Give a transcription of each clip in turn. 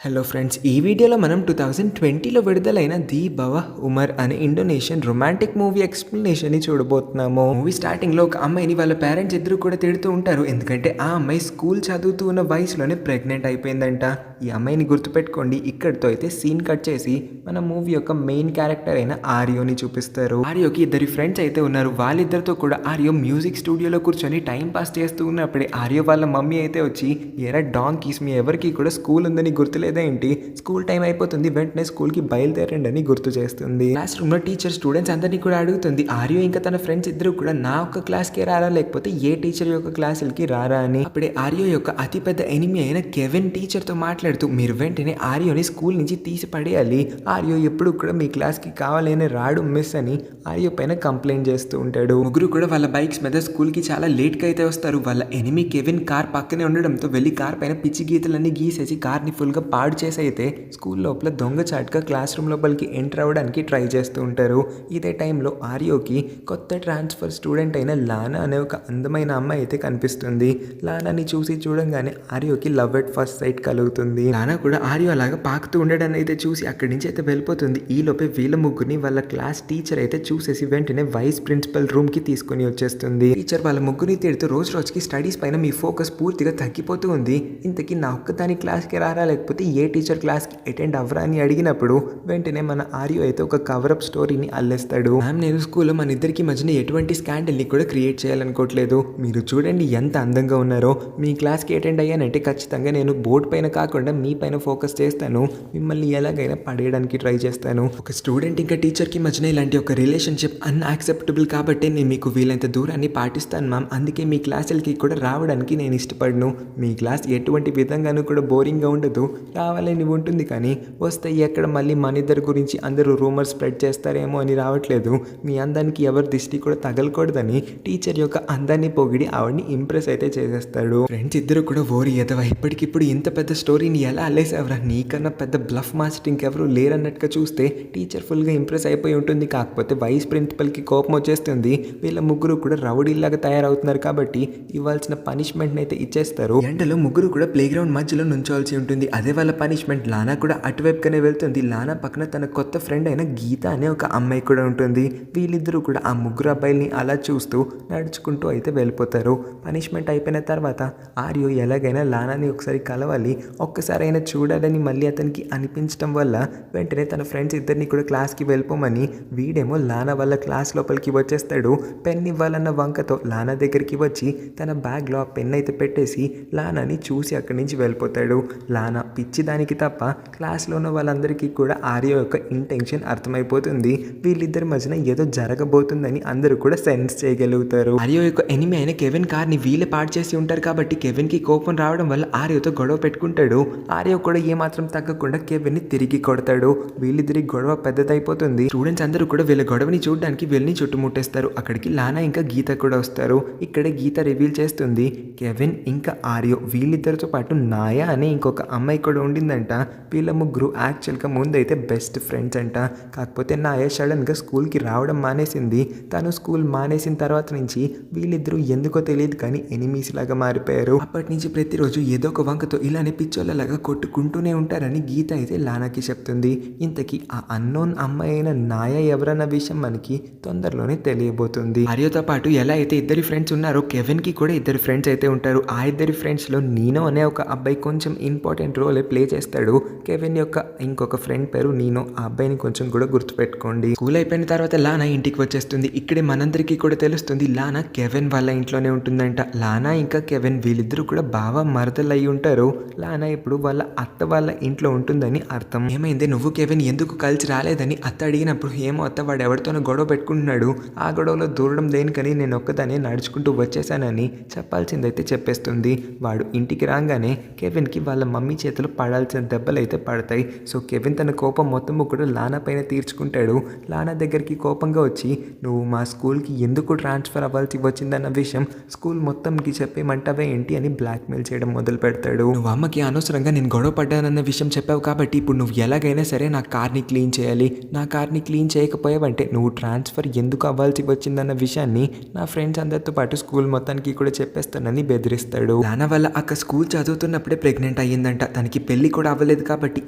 Hello friends, ఈ వీడియోలో మనం 2020లో విడుదలైన ది బవహ్ ఉమర్ అనే ఇండోనేషియన్ రొమాంటిక్ మూవీ ఎక్స్ప్లెనేషన్ని చూడబోతున్నాము. మూవీ స్టార్టింగ్లో ఒక అమ్మాయిని వాళ్ళ పేరెంట్స్ ఇద్దరు కూడా తిడుతూ ఉంటారు. ఎందుకంటే ఆ అమ్మాయి స్కూల్ చదువుతూ ఉన్న వయసులోనే ప్రెగ్నెంట్ అయిపోయిందంట. ఈ అమ్మాయిని గుర్తుపెట్టుకోండి. ఇక్కడితో అయితే సీన్ కట్ చేసి మన మూవీ యొక్క మెయిన్ క్యారెక్టర్ అయిన ఆరియోని చూపిస్తారు. ఆరియోకి ఇద్దరి ఫ్రెండ్స్ అయితే ఉన్నారు. వాళ్ళిద్దరితో కూడా ఆరియో మ్యూజిక్ స్టూడియోలో కూర్చొని టైం పాస్ చేస్తూ ఉన్నప్పుడే ఆరియో వాళ్ళ మమ్మీ అయితే వచ్చి, ఎరా డాంకీస్, మీ ఎవరికి కూడా స్కూల్ ఉందని గుర్తులేదు ఏంటి, స్కూల్ టైం అయిపోతుంది, వెంటనే స్కూల్కి బయలుదేరండి అని గుర్తు చేస్తుంది. క్లాస్ రూమ్ లో టీచర్ స్టూడెంట్స్ అందరినీ కూడా అడుగుతుంది, ఆర్యో ఇంకా తన ఫ్రెండ్స్ ఇద్దరు కూడా నా ఒక్క క్లాస్కే రారా, లేకపోతే ఏ టీచర్ యొక్క క్లాసులకి రారా అని. అప్పుడే ఆర్యో యొక్క అతిపెద్ద ఎనిమి అయిన కెవిన్ టీచర్ తో మాట్లాడుతూ, మీరు వెంటనే ఆర్యోని స్కూల్ నుంచి తీసి పడేయాలి, ఆర్యో ఎప్పుడు కూడా మీ క్లాస్ కి కావాలని రాడు మిస్ అని ఆర్యో పైన కంప్లైంట్ చేస్తూ ఉంటాడు. ముగ్గురు కూడా వాళ్ళ బైక్స్ మీద స్కూల్ కి చాలా లేట్ గా అయితే వస్తారు. వాళ్ళ ఎనిమి కెవిన్ కార్ పక్కనే ఉండడంతో వెళ్ళి కార్ పైన పిచ్చి గీతలన్నీ గీసేసి కార్ ని ఫుల్ గా పాడు చేసి అయితే స్కూల్ లోపల దొంగచాటుగా క్లాస్ రూమ్ లోపలికి ఎంటర్ అవ్వడానికి ట్రై చేస్తూ ఉంటారు. ఇదే టైంలో ఆర్యోకి కొత్త ట్రాన్స్ఫర్ స్టూడెంట్ అయిన లానా అనే ఒక అందమైన అమ్మాయి అయితే కనిపిస్తుంది. లానాని చూసి చూడంగానే ఆర్యోకి లవ్ ఎట్ ఫస్ట్ సైట్ కలుగుతుంది. లానా కూడా ఆర్యో అలాగా పాకుతూ ఉండడాన్ని అయితే చూసి అక్కడి నుంచి అయితే వెళ్ళిపోతుంది. ఈ లోపే వీళ్ళ ముగ్గురిని వాళ్ళ క్లాస్ టీచర్ అయితే చూసేసి వెంటనే వైస్ ప్రిన్సిపల్ రూమ్ కి తీసుకుని వచ్చేస్తుంది. టీచర్ వాళ్ళ ముగ్గురిని తిడుతూ, రోజు రోజుకి స్టడీస్ పైన మీ ఫోకస్ పూర్తిగా తగ్గిపోతూ ఉంది, ఇంతకీ నా ఒక్కదాని క్లాస్కి రారా, లేకపోతే ఏ టీచర్ క్లాస్కి అటెండ్ అవ్వరా అని అడిగినప్పుడు వెంటనే మన ఆర్యో అయితే ఒక కవరప్ స్టోరీని అల్లేస్తాడు. మ్యామ్, నేను స్కూల్లో మన ఇద్దరికి మధ్యన ఎటువంటి స్కాండల్ని కూడా క్రియేట్ చేయాలనుకోవట్లేదు, మీరు చూడండి ఎంత అందంగా ఉన్నారో, మీ క్లాస్కి అటెండ్ అయ్యానంటే ఖచ్చితంగా నేను బోర్డు పైన కాకుండా మీ పైన ఫోకస్ చేస్తాను, మిమ్మల్ని ఎలాగైనా పడేయడానికి ట్రై చేస్తాను. ఒక స్టూడెంట్ ఇంకా టీచర్కి మధ్యన ఇలాంటి ఒక రిలేషన్షిప్ అన్యాక్సెప్టబుల్ కాబట్టి నేను మీకు వీలైనంత దూరాన్ని పాటిస్తాను మ్యామ్, అందుకే మీ క్లాసులకి కూడా రావడానికి నేను ఇష్టపడను, మీ క్లాస్ ఎటువంటి విధంగానూ కూడా బోరింగ్గా ఉండదు, రావాలని ఉంటుంది, కానీ వస్తే ఎక్కడ మళ్ళీ మన ఇద్దరి గురించి అందరూ రూమర్ స్ప్రెడ్ చేస్తారేమో అని రావట్లేదు, మీ అందానికి ఎవరి దిష్టి కూడా తగలకూడదని టీచర్ యొక్క అందాన్ని పొగిడి ఆవిడని ఇంప్రెస్ అయితే చేసేస్తాడు. ఫ్రెండ్స్ ఇద్దరు కూడా ఓరి ఎదవా, ఇప్పటికిప్పుడు ఇంత పెద్ద స్టోరీని ఎలా అల్లేసేవరా, నీకన్నా పెద్ద బ్లఫ్ మాస్టర్ ఇంకెవరు లేరన్నట్టుగా చూస్తే టీచర్ ఫుల్గా ఇంప్రెస్ అయిపోయి ఉంటుంది. కాకపోతే వైస్ ప్రిన్సిపల్కి కోపం వచ్చేస్తుంది. వీళ్ళ ముగ్గురు కూడా రౌడీలాగా తయారవుతున్నారు కాబట్టి ఇవ్వాల్సిన పనిష్మెంట్ని అయితే ఇచ్చేస్తారు. ఎండలో ముగ్గురు కూడా ప్లే గ్రౌండ్ మధ్యలో నుంచోవాల్సి ఉంటుంది. అదే వాళ్ళ పనిష్మెంట్. లానా కూడా అటువైపుగానే వెళ్తుంది. లానా పక్కన తన కొత్త ఫ్రెండ్ అయిన గీత అనే ఒక అమ్మాయి కూడా ఉంటుంది. వీళ్ళిద్దరూ కూడా ఆ ముగ్గురు అబ్బాయిల్ని అలా చూస్తూ నడుచుకుంటూ అయితే వెళ్ళిపోతారు. పనిష్మెంట్ అయిపోయిన తర్వాత ఆర్యో ఎలాగైనా లానాని ఒకసారి కలవాలి, ఒక్కసారైనా చూడాలని మళ్ళీ అతనికి అనిపించడం వల్ల వెంటనే తన ఫ్రెండ్స్ ఇద్దరిని కూడా క్లాస్కి వెళ్ళిపోమని, వీడేమో లానా వాళ్ళ క్లాస్ లోపలికి వచ్చేస్తాడు. పెన్ ఇవ్వాలన్న వంకతో లానా దగ్గరికి వచ్చి తన బ్యాగ్లో ఆ పెన్ అయితే పెట్టేసి లానాని చూసి అక్కడి నుంచి వెళ్ళిపోతాడు. లానా పిచ్చిదానికి తప్ప క్లాస్లో ఉన్న వాళ్ళందరికీ కూడా ఆర్యో యొక్క ఇంటెన్షన్ అర్థమైపోతుంది. వీళ్ళిద్దరి మధ్యన ఏదో జరగబోతుందని అందరూ కూడా సెన్స్ చేయగలుగుతారు. ఆర్యో యొక్క ఎనిమి అయిన కెవిన్ కార్ని వీళ్ళే పాడు చేసి ఉంటారు కాబట్టి కెవిన్ కి కోపం రావడం వల్ల ఆర్యోతో గొడవ పెట్టుకుంటాడు. ఆర్యో కూడా ఏమాత్రం తగ్గకుండా కెవిన్ ని తిరిగి కొడతాడు. వీళ్ళిద్దరి గొడవ పెద్దదైపోతుంది. స్టూడెంట్స్ అందరూ కూడా వీళ్ళ గొడవని చూడడానికి వీళ్ళని చుట్టుముట్టేస్తారు. అక్కడికి లానా ఇంకా గీత కూడా వస్తారు. ఇక్కడే గీత రివీల్ చేస్తుంది, కెవిన్ ఇంకా ఆర్యో వీళ్ళిద్దరితో పాటు నాయా అనే ఇంకొక అమ్మాయి కూడా ఉండిందంట. వీళ్ళ ముగ్గురు యాక్చువల్గా ముందైతే బెస్ట్ ఫ్రెండ్స్ అంట. కాకపోతే నాయా సడన్గా స్కూల్కి రావడం మానేసింది. తను స్కూల్ మానేసిన తర్వాత నుంచి వీళ్ళిద్దరూ ఎందుకో తెలియదు కానీ ఎనిమీస్ లాగా మారిపోయారు. అప్పటి నుంచి ప్రతిరోజు ఏదో ఒక వంకతో ఇలానే పిచ్చోళ్ళలాగా కొట్టుకుంటూనే ఉంటారని గీత అయితే లానాకి చెప్తుంది. ఇంతకీ ఆ అన్నోన్ అమ్మాయి అయిన నాయా ఎవరన్న విషయం మనకి తొందరలోనే తెలియబోతుంది. ఆర్యోతో పాటు ఎలా అయితే ఇద్దరి ఫ్రెండ్స్ ఉన్నారో కెవిన్ కి కూడా ఇద్దరు ఫ్రెండ్స్ అయితే ఉంటారు. ఆ ఇద్దరి ఫ్రెండ్స్ లో నీనో అనే ఒక అబ్బాయి కొంచెం ఇంపార్టెంట్ రోల్ ప్లే చేస్తాడు. కెవిన్ యొక్క ఇంకొక ఫ్రెండ్ పేరు నీనో. ఆ అబ్బాయిని కొంచెం కూడా గుర్తుపెట్టుకోండి. స్కూల్ అయిపోయిన తర్వాత లానా ఇంటికి వచ్చేస్తుంది. ఇక్కడే మనందరికీ కూడా తెలుస్తుంది లానా కెవిన్ వాళ్ళ ఇంట్లోనే ఉంటుందంట. లానా ఇంకా కెవిన్ వీళ్ళిద్దరూ కూడా బాగా మరదలు అయి ఉంటారు. లానా ఇప్పుడు వాళ్ళ అత్త వాళ్ళ ఇంట్లో ఉంటుందని అర్థం. ఏమైంది, నువ్వు కెవిన్ ఎందుకు కలిసి రాలేదని అత్త అడిగినప్పుడు, ఏమో అత్త, వాడు ఎవరితోనో గొడవ పెట్టుకుంటున్నాడు, ఆ గొడవలో దూరడం దేనికని నేను ఒక్కదాన్ని నడుచుకుంటూ వచ్చేసానని చెప్పాల్సిందైతే చెప్పేస్తుంది. వాడు ఇంటికి రాగానే కెవిన్కి వాళ్ళ మమ్మీ చేతులు పడాల్సిన దెబ్బలు అయితే పడతాయి. సో కెవిన్ తన కోపం మొత్తము కూడా లానా పైన తీర్చుకుంటాడు. లానా దగ్గరికి కోపంగా వచ్చి, నువ్వు మా స్కూల్కి ఎందుకు ట్రాన్స్ఫర్ అవ్వాల్సి వచ్చిందన్న విషయం స్కూల్ మొత్తంకి చెప్పేమంటావే ఏంటి అని బ్లాక్మెయిల్ చేయడం మొదలు పెడతాడు. నువ్వు అమ్మకి అనవసరంగా నేను గొడవ పడ్డానన్న విషయం చెప్పావు కాబట్టి ఇప్పుడు నువ్వు ఎలాగైనా సరే నా కార్ని క్లీన్ చేయాలి, నా కార్ని క్లీన్ చేయకపోయావంటే నువ్వు ట్రాన్స్ఫర్ ఎందుకు అవ్వాల్సి వచ్చిందన్న విషయాన్ని నా ఫ్రెండ్స్ అందరితో పాటు స్కూల్ మొత్తానికి కూడా చెప్పేస్తానని బెదిరిస్తాడు. లానా వల్ల అక్క స్కూల్ చదువుతున్నప్పుడే ప్రెగ్నెంట్ అయ్యిందంట. తనకి పెళ్లి కూడా అవ్వలేదు కాబట్టి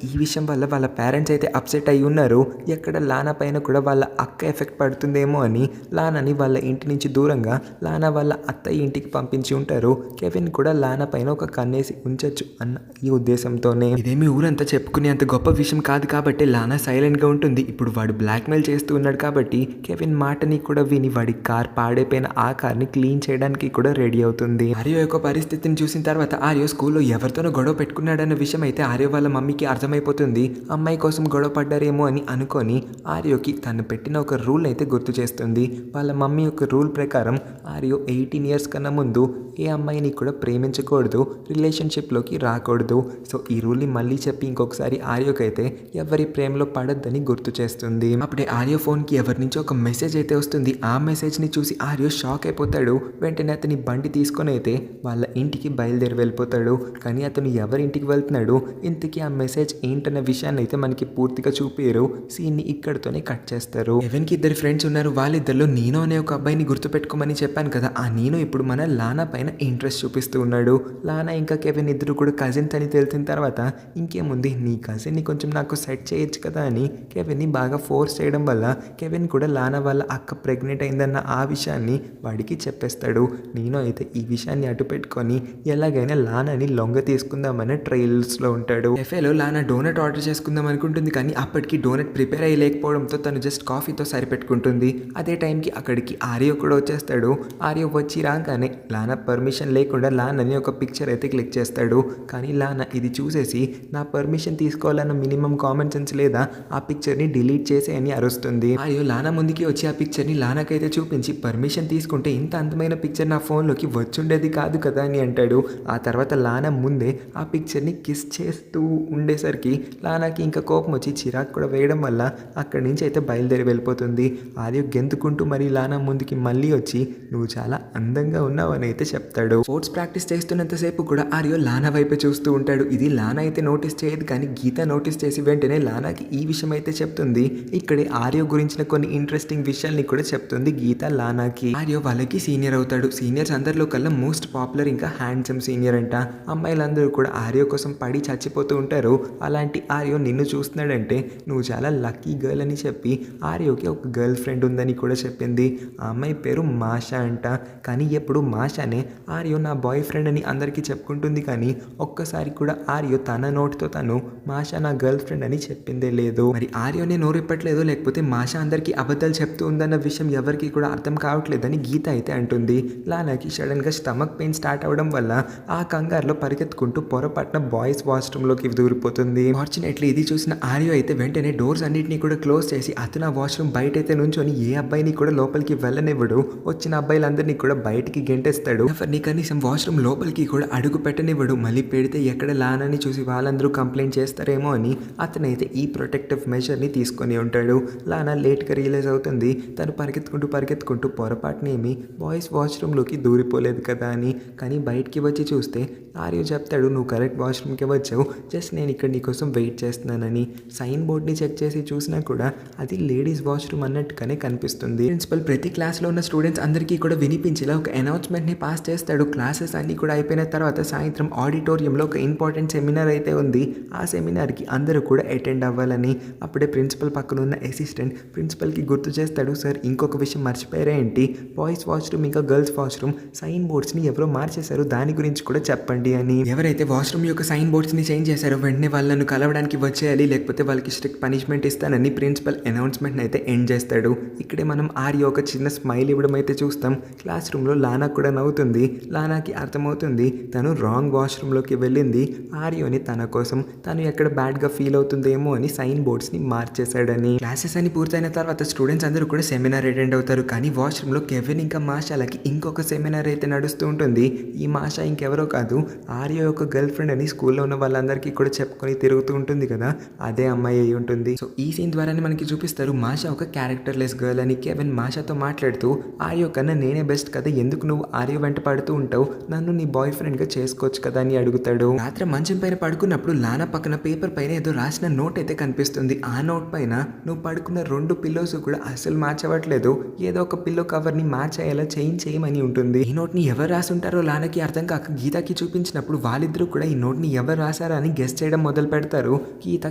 ఈ విషయం వల్ల వాళ్ళ పేరెంట్స్ అయితే అప్సెట్ అయి ఉన్నారు. ఎక్కడ లానా పైన కూడా వాళ్ళ అక్క ఎఫెక్ట్ పడుతుందేమో అని లానాని వాళ్ళ ఇంటి నుంచి దూరంగా లానా వాళ్ళ అత్తయ్య ఇంటికి పంపించి ఉంటారు. కెవిన్ కూడా లానా పైన ఒక కన్నేసి ఉంచొచ్చు అన్న ఈ ఉద్దేశంతోనే. ఇదేమి ఊరంతా చెప్పుకునే అంత గొప్ప విషయం కాదు కాబట్టి లానా సైలెంట్గా ఉంటుంది. ఇప్పుడు వాడు బ్లాక్మెయిల్ చేస్తూ ఉన్నాడు కాబట్టి కెవిన్ మాటని కూడా విని వాడి కార్ పాడైపోయిన ఆ కార్ని క్లీన్ చేయడానికి కూడా రెడీ అవుతుంది. ఆర్యో యొక్క పరిస్థితిని చూసిన తర్వాత ఆర్యో స్కూల్లో ఎవరితోనో గొడవ పెట్టుకున్నాడన్న విషయం అయితే ఆర్యో వాళ్ళ మమ్మీకి అర్థమైపోతుంది. అమ్మాయి కోసం గొడవ పడ్డారేమో అని అనుకొని ఆర్యోకి తను పెట్టిన ఒక రూల్ అయితే గుర్తు చేస్తుంది. వాళ్ళ మమ్మీ యొక్క రూల్ ప్రకారం ఆర్యో 18 ఇయర్స్ కన్నా ముందు ఏ అమ్మాయిని కూడా ప్రేమించకూడదు, రిలేషన్షిప్లోకి రాకూడదు. సో ఈ రూల్ని మళ్ళీ చెప్పి ఇంకొకసారి ఆర్యోకైతే ఎవరి ప్రేమలో పడొద్దని గుర్తు చేస్తుంది. అప్పుడే ఆర్యో ఫోన్కి ఎవరి నుంచో ఒక మెసేజ్ అయితే వస్తుంది. ఆ మెసేజ్ని చూసి ఆర్యో షాక్ అయిపోతాడు. వెంటనే అతని బండి తీసుకొని అయితే వాళ్ళ ఇంటికి బయలుదేరి వెళ్ళిపోతాడు. కానీ అతను ఎవరి ఇంటికి వెళ్తున్నాడు, ఇంతకీ ఆ మెసేజ్ ఏంటన్న విషయాన్ని అయితే మనకి పూర్తిగా చూపించరు. సీన్ని ఇక్కడితోనే కట్ చేస్తారు. కెవిన్కి 2 ఫ్రెండ్స్ ఉన్నారు. వాళ్ళిద్దరిలో నీనో అనే ఒక అబ్బాయిని గుర్తుపెట్టుకోమని చెప్పాను కదా, ఆ నీనో ఇప్పుడు మన లానా పైన ఇంట్రెస్ట్ చూపిస్తూ ఉన్నాడు. లానా ఇంకా కెవిన్ ఇద్దరు కూడా కజిన్స్ అని తెలిసిన తర్వాత ఇంకేముంది, నీ కజిన్ని కొంచెం నాకు సెట్ చేయొచ్చు కదా అని కెవిన్ని బాగా ఫోర్స్ చేయడం వల్ల కెవిన్ కూడా లానా వాళ్ళ అక్క ప్రెగ్నెంట్ అయిందన్న ఆ విషయాన్ని వాడికి చెప్పేస్తాడు. నీనో అయితే ఈ విషయాన్ని అటు పెట్టుకొని ఎలాగైనా లానాని లొంగ తీసుకుందామని ట్రయల్స్లో ఉంటాడు. కెఫేలో లానా డోనట్ ఆర్డర్ చేసుకుందాం అనుకుంటుంది. కానీ అప్పటికి డోనట్ ప్రిపేర్ అయ్యలేకపోవడంతో తను జస్ట్ కాఫీతో సరిపెట్టుకుంటుంది. అదే టైంకి అక్కడికి ఆర్యో కూడా వచ్చేస్తాడు. ఆర్యో వచ్చి రాగానే లానా పర్మిషన్ లేకుండా లానాని ఒక పిక్చర్ అయితే క్లిక్ చేస్తాడు. కానీ లానా ఇది చూసేసి నా పర్మిషన్ తీసుకోవాలన్న మినిమం కామన్ సెన్స్ లేదా, ఆ పిక్చర్ని డిలీట్ చేసే అని అరుస్తుంది. ఆర్యో లానా ముందుకి వచ్చి ఆ పిక్చర్ని లానాకైతే చూపించి పర్మిషన్ తీసుకుంటే ఇంత అందమైన పిక్చర్ నా ఫోన్లోకి వచ్చుండేది కాదు కదా అని అంటాడు. ఆ తర్వాత లానా ముందే ఆ పిక్చర్ని కిస్ చేస్తూ ఉండేసరికి లానాకి ఇంకా కోపం వచ్చి చిరాకు కూడా వేయడం వల్ల అక్కడి నుంచి అయితే బయలుదేరి వెళ్ళిపోతుంది. ఆర్యో గెంతుకుంటూ మరి లానా ముందుకి మళ్ళీ వచ్చి నువ్వు చాలా అందంగా ఉన్నావు అని అయితే చెప్తాడు. స్పోర్ట్స్ ప్రాక్టీస్ చేస్తున్నంతసేపు కూడా ఆర్యో లానా వైపే చూస్తూ ఉంటాడు. ఇది లానా అయితే నోటీస్ చేయదు కానీ గీత నోటీస్ చేసి వెంటనే లానాకి ఈ విషయం అయితే చెప్తుంది. ఇక్కడే ఆర్యో గురించిన కొన్ని ఇంట్రెస్టింగ్ విషయాల్ని కూడా చెప్తుంది గీత లానాకి. ఆర్యో వాళ్ళకి సీనియర్ అవుతాడు. సీనియర్స్ అందరిలో కల్లా మోస్ట్ పాపులర్ ఇంకా హ్యాండ్సమ్ సీనియర్ అంట. అమ్మాయిలందరూ కూడా ఆర్యో కోసం పడి చచ్చిపోతూ ఉంటారు. అలాంటి ఆర్యో నిన్ను చూస్తున్నాడంటే నువ్వు చాలా లక్కీ గర్ల్ అని చెప్పి ఆర్యోకి ఒక గర్ల్ ఫ్రెండ్ ఉందని కూడా చెప్పింది. ఆ అమ్మాయి పేరు మాషా అంట. కానీ ఎప్పుడు మాషానే ఆర్యో నా బాయ్ ఫ్రెండ్ అని అందరికీ చెప్పుకుంటుంది. కానీ ఒక్కసారి కూడా ఆర్యో తన నోటితో తను మాషా నా గర్ల్ ఫ్రెండ్ అని చెప్పిందే లేదు. మరి ఆర్యోనే నోరెప్పట్లేదు, లేకపోతే మాషా అందరికీ అబద్ధాలు చెప్తూ ఉందన్న విషయం ఎవరికి కూడా అర్థం కావట్లేదని గీత అయితే అంటుంది. లానాకి సడన్గా స్టమక్ పెయిన్ స్టార్ట్ అవడం వల్ల ఆ కంగారులో పరిగెత్తుకుంటూ పొరపాటున బాయ్స్ వాష్రూమ్లోకి దూరిపోతుంది. ఫార్చునేట్లీ ఇది చూసిన ఆర్యో అయితే వెంటనే డోర్స్ అన్నింటినీ కూడా క్లోజ్ చేసి అతను ఆ వాష్రూమ్ బయట అయితే నుంచొని ఏ అబ్బాయిని కూడా లోపలికి వెళ్ళనివ్వడు. వచ్చిన అబ్బాయిలందరినీ కూడా బయటికి గెంటేస్తాడు. ఎవరిని కనీసం వాష్రూమ్ లోపలికి కూడా అడుగు పెట్టనివ్వడు. మళ్ళీ పెడితే ఎక్కడ లానాని చూసి వాళ్ళందరూ కంప్లైంట్ చేస్తారేమో అని అతనైతే ఈ ప్రొటెక్టివ్ మెజర్ని తీసుకొని ఉంటాడు. లానా లేట్గా రియలైజ్ అవుతుంది తను పరిగెత్తుకుంటూ పొరపాటునేమి బాయ్స్ వాష్రూమ్లోకి దూరిపోలేదు కదా అని. కానీ బయటికి వచ్చి చూస్తే ఆర్యో చెప్తాడు నువ్వు కరెక్ట్ వాష్రూమ్కి వచ్చావు, జస్ట్ నేను ఇక్కడ నీకోసం వెయిట్ చేస్తున్నానని. సైన్ బోర్డ్ని చెక్ చేసి చూసినా కూడా అది లేడీస్ వాష్రూమ్ అన్నట్టుగానే కనిపిస్తుంది. ప్రిన్సిపల్ ప్రతి క్లాస్లో ఉన్న స్టూడెంట్స్ అందరికీ కూడా వినిపించేలా ఒక అనౌన్స్మెంట్ని పాస్ చేస్తాడు. క్లాసెస్ అన్నీ కూడా అయిపోయిన తర్వాత సాయంత్రం ఆడిటోరియంలో ఒక ఇంపార్టెంట్ సెమినార్ అయితే ఉంది. ఆ సెమినార్కి అందరూ కూడా అటెండ్ అవ్వాలని. అప్పుడే ప్రిన్సిపల్ పక్కన ఉన్న అసిస్టెంట్ ప్రిన్సిపల్కి గుర్తు చేస్తాడు, సార్ ఇంకొక విషయం మర్చిపోయారా ఏంటి, బాయ్స్ వాష్రూమ్ ఇంకా గర్ల్స్ వాష్రూమ్ సైన్ బోర్డ్స్ని ఎవరో మార్చేశారు, దాని గురించి కూడా చెప్పండి అని. ఎవరైతే వాష్రూమ్ యొక్క సైన్ బోర్డ్స్ని చేంజ్ చేశారో వెంటనే వాళ్ళను కలవడానికి వచ్చేయాలి, లేకపోతే వాళ్ళకి స్ట్రిక్ట్ పనిష్మెంట్ ఇస్తానని ప్రిన్సిపల్ అనౌన్స్మెంట్ని అయితే ఎండ్ చేస్తాడు. ఇక్కడే మనం ఆర్యో ఒక చిన్న స్మైల్ ఇవ్వడం అయితే చూస్తాం. క్లాస్ రూమ్లో లానా కూడా నవ్వుతుంది. లానాకి అర్థమవుతుంది తను రాంగ్ వాష్రూమ్లోకి వెళ్ళింది ఆర్యోని తన కోసం తను ఎక్కడ బ్యాడ్గా ఫీల్ అవుతుందేమో అని సైన్ బోర్డ్స్ని మార్చేశాడని. క్లాసెస్ అని పూర్తయిన తర్వాత స్టూడెంట్స్ అందరూ కూడా సెమినార్ అటెండ్ అవుతారు. కానీ వాష్రూమ్లో కెవిన్ ఇంకా మాషాలకి ఇంకొక సెమినార్ అయితే నడుస్తూ ఉంటుంది. ఈ మాషా ఇంకెవరో కాదు ఆర్యో యొక్క గర్ల్ ఫ్రెండ్ అని స్కూల్లో ఉన్న వాళ్ళందరికీ కూడా చెప్పుకొని తిరుగుతూ ఉంటుంది కదా, అదే అమ్మాయి అయి ఉంటుంది. సో ఈ సీన్ ద్వారానే మనకి చూపిస్తారు మాషా ఒక క్యారెక్టర్లెస్ గర్ల్ అని. కెవిన్ మాషాతో మాట్లాడుతూ ఆర్యో కన్నా నేనే బెస్ట్ కదా, ఎందుకు నువ్వు ఆర్యో వెంట పడుతూ ఉంటావు, నన్ను నీ బాయ్ ఫ్రెండ్గా చేసుకోవచ్చు కదా అని అడుగుతాడు. రాత్రి మంచం పైన పడుకున్నప్పుడు లానా పక్కన పేపర్ పైన ఏదో రాసిన నోట్ అయితే కనిపిస్తుంది. ఆ నోట్ పైన నువ్వు పడుకున్న 2 పిల్లోస్ కూడా అస్సలు మ్యాచ్ అవ్వట్లేదు, ఏదో ఒక పిల్లో కవర్ని మ్యాచ్ అయ్యేలా చేయమని ఉంటుంది. ఈ నోట్ని ఎవరు రాసుంటారో లానాకి అర్థం కాక గీతాకి చూపించినప్పుడు వాళ్ళిద్దరూ కూడా ఈ నోట్ని ఎవరు రాశారా అని గెస్ చేయడం మొదలు పెడతారు. గీత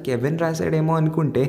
కెవిన్ రాశాడేమో అనుకుంటే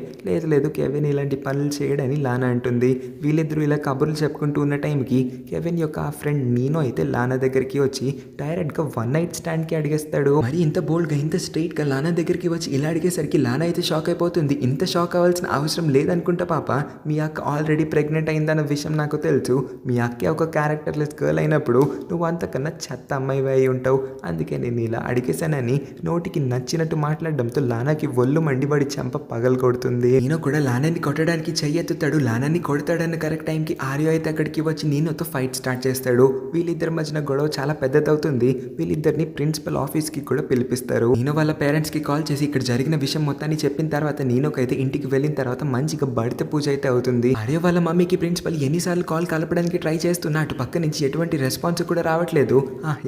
లేదు కెవిన్ ఇలాంటి పనులు చేయడని లానా అంటుంది. వీళ్ళిద్దరూ ఇలా కబుర్లు చెప్పుకుంటూ ఉన్న టైంకి కెవిన్ యొక్క ఆ ఫ్రెండ్ నీనో అయితే లానా దగ్గరికి వచ్చి డైరెక్ట్గా 1 నైట్ స్టాండ్కి అడిగేస్తాడు. మరి ఇంత బోల్డ్గా ఇంత స్ట్రైట్గా లానా దగ్గరికి వచ్చి ఇలా అడిగేసరికి లానా అయితే షాక్ అయిపోతుంది. ఇంత షాక్ అవ్వాల్సిన అవసరం లేదనుకుంటా పాప, మీ అక్క ఆల్రెడీ ప్రెగ్నెంట్ అయిందన్న విషయం నాకు తెలుసు. మీ అక్కే ఒక క్యారెక్టర్లెస్ గర్ల్ అయినప్పుడు నువ్వు అంతకన్నా చెత్త అమ్మాయి అయి ఉంటావు, అందుకే నేను ఇలా అడిగేశానని నోటికి నచ్చినట్టు మాట్లాడడంతో లానాకి ఒళ్ళు మండిపడి చెంప పగలు కొడుతుంది. నేను కూడా లానాని కొట్టడానికి చెయ్యెత్తుతాడు. లానాని కొడతాడన్న కరెక్ట్ టైంకి ఆర్యో అయితే అక్కడికి వచ్చి నీనోతో ఫైట్ స్టార్ట్ చేస్తాడు. వీళ్ళిద్దరి మధ్యన గొడవ చాలా పెద్దదవుతుంది. వీళ్ళిద్దరిని ప్రిన్సిపల్ ఆఫీస్కి కూడా పిలిపిస్తారు. నీనో వాళ్ళ పేరెంట్స్కి కాల్ చేసి ఇక్కడ జరిగిన విషయం మొత్తాన్ని చెప్పిన తర్వాత నీనోకైతే ఇంటికి వెళ్ళిన తర్వాత మంచిగా బడిత పూజ అయితే అవుతుంది. ఆర్యో వాళ్ళ మమ్మీకి ప్రిన్సిపల్ ఎన్నిసార్లు కాల్ కలపడానికి ట్రై చేస్తున్నా అటు పక్క నుంచి ఎటువంటి రెస్పాన్స్ కూడా రావట్లేదు.